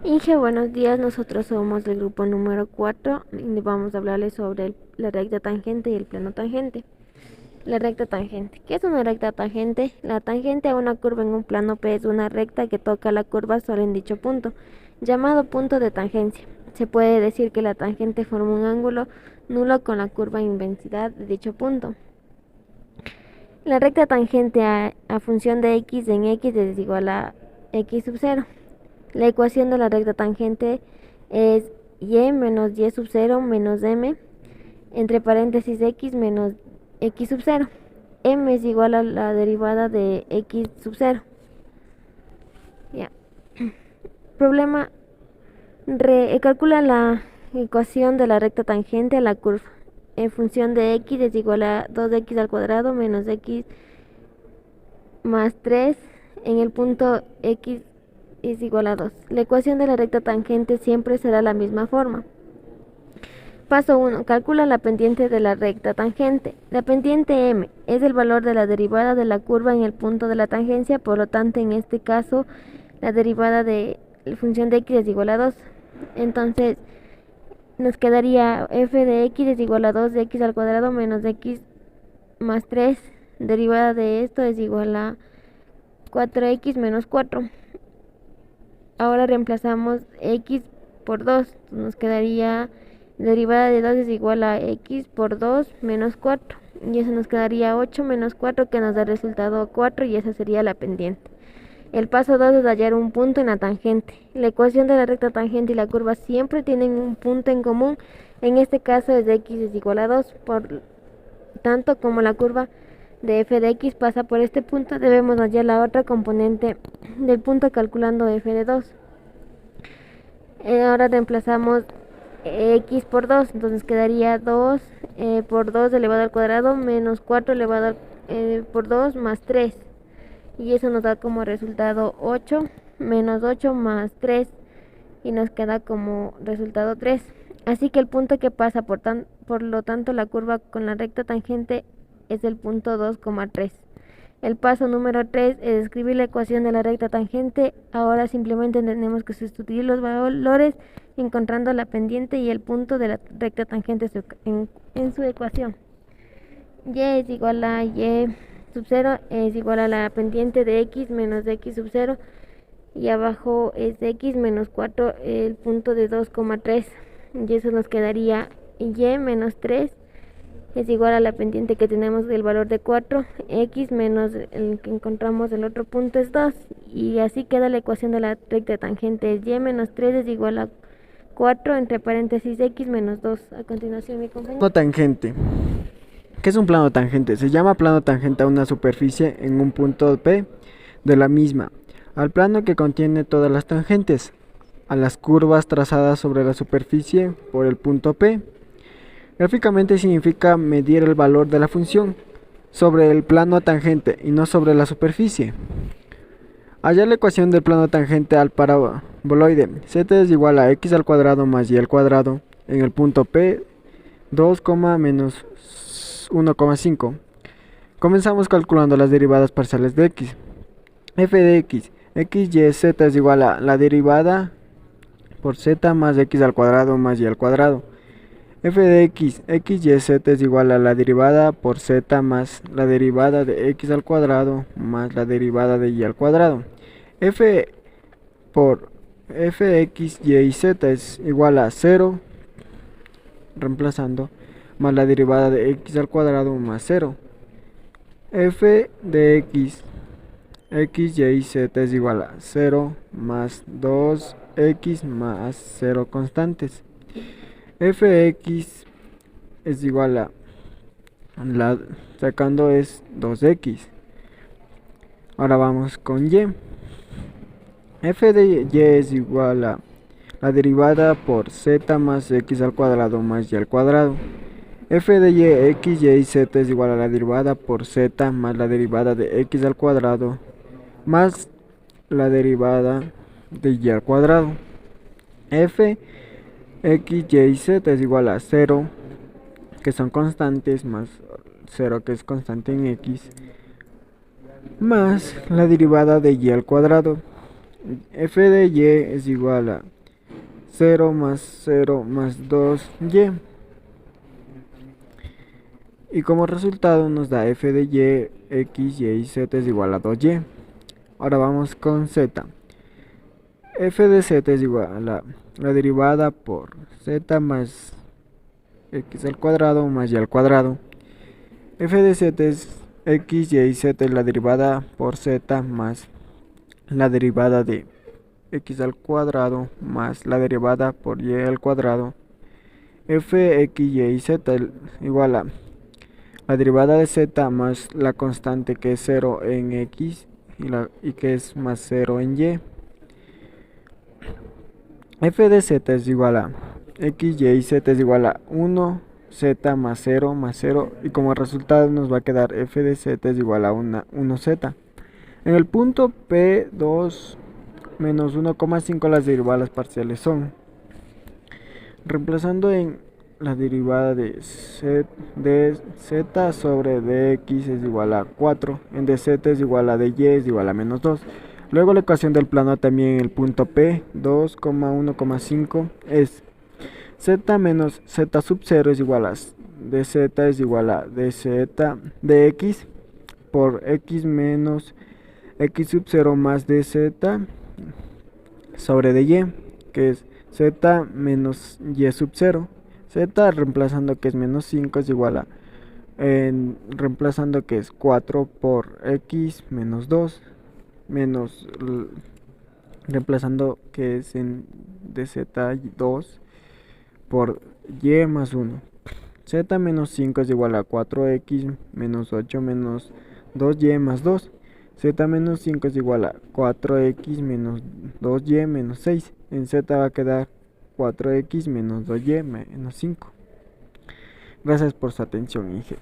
Inge, buenos días. Nosotros somos del grupo número 4 y vamos a hablarles sobre la recta tangente y el plano tangente. La recta tangente. ¿Qué es una recta tangente? La tangente a una curva en un plano P es una recta que toca la curva solo en dicho punto, llamado punto de tangencia. Se puede decir que la tangente forma un ángulo nulo con la curva inversidad de dicho punto. La recta tangente a función de x en x es igual a x sub 0. La ecuación de la recta tangente es y menos y sub 0 menos m entre paréntesis x menos x sub 0. M es igual a la derivada de x sub 0. Ya. Problema. Calcula la ecuación de la recta tangente a la curva. En función de x es igual a 2x al cuadrado menos x más 3 en el punto x es igual a 2. La ecuación de la recta tangente siempre será la misma forma. Paso 1. Calcula la pendiente de la recta tangente. La pendiente m es el valor de la derivada de la curva en el punto de la tangencia, por lo tanto en este caso la derivada de la función de x es igual a 2. Entonces nos quedaría f de x es igual a 2 de x al cuadrado menos x más 3. Derivada de esto es igual a 4x menos 4. Ahora reemplazamos x por 2. Nos quedaría derivada de 2 es igual a x por 2 menos 4. Y eso nos quedaría 8 menos 4 que nos da el resultado 4 y esa sería la pendiente. El paso 2 es hallar un punto en la tangente. La ecuación de la recta tangente y la curva siempre tienen un punto en común. En este caso es de x es igual a 2. Por tanto, como la curva de f de x pasa por este punto, debemos hallar la otra componente del punto calculando f de 2. Ahora reemplazamos x por 2, entonces quedaría 2 por 2 elevado al cuadrado menos 4 elevado por 2 más 3. Y eso nos da como resultado 8 menos 8 más 3 y nos queda como resultado 3. Así que el punto que pasa por lo tanto la curva con la recta tangente es el punto 2,3. El paso número 3 es escribir la ecuación de la recta tangente. Ahora simplemente tenemos que sustituir los valores encontrando la pendiente y el punto de la recta tangente en su ecuación. Y es igual a y sub 0 es igual a la pendiente de x menos de x sub 0 y abajo es x menos 4 el punto de 2,3 y eso nos quedaría y menos 3 es igual a la pendiente que tenemos del valor de 4, x menos el que encontramos el otro punto es 2 y así queda la ecuación de la recta tangente. Y menos 3 es igual a 4 entre paréntesis x menos 2. A continuación mi compañero. Plano tangente. ¿Qué es un plano tangente? Se llama plano tangente a una superficie en un punto P de la misma, al plano que contiene todas las tangentes, a las curvas trazadas sobre la superficie por el punto P. Gráficamente significa medir el valor de la función sobre el plano tangente y no sobre la superficie. Hallar la ecuación del plano tangente al paraboloide z es igual a x al cuadrado más y al cuadrado en el punto P 2, menos 1,5. Comenzamos calculando las derivadas parciales de x. F de x, x y z es igual a la derivada por z más x al cuadrado más y al cuadrado. F de x, x y z es igual a la derivada por z más la derivada de x al cuadrado más la derivada de y al cuadrado. F por f x, y z es igual a 0, reemplazando, más la derivada de x al cuadrado más 0. F de x, x, y z es igual a 0 más 2x más 0 constantes. Fx es igual a sacando es 2x. Ahora vamos con y. F de y es igual a la derivada por z más x al cuadrado más y al cuadrado. F de y, x, y z es igual a la derivada por z más la derivada de x al cuadrado más la derivada de y al cuadrado. F x, y, z es igual a 0, que son constantes, más 0 que es constante en x, más la derivada de y al cuadrado. F de y es igual a 0 más 0 más 2y. Y como resultado nos da f de y, x, y z es igual a 2y. Ahora vamos con z. F de z es igual a la derivada por z más x al cuadrado más y al cuadrado. F de z es x, y z es la derivada por z más la derivada de x al cuadrado más la derivada por y al cuadrado. F, x, y z es igual a la derivada de z más la constante que es 0 en x y que es más 0 en y. F de z es igual a x, y z es igual a 1, z más 0 y como resultado nos va a quedar f de z es igual a 1z. En el punto P2 menos 1,5 las derivadas parciales son, reemplazando en la derivada de z sobre dx es igual a 4, en dz es igual a dy es igual a menos 2. Luego la ecuación del plano también en el punto P, 2,1,5 es z menos z sub 0 es igual a dz es igual a dz de x por x menos x sub 0 más dz sobre dy, que es z menos y sub 0. Z reemplazando que es menos 5 es igual a, reemplazando que es 4 por x menos 2 menos reemplazando que es en dz2 por y más 1. Z menos 5 es igual a 4x menos 8 menos 2y más 2. Z menos 5 es igual a 4x menos 2y menos 6. En z va a quedar 4x menos 2y menos 5. Gracias por su atención, Inge.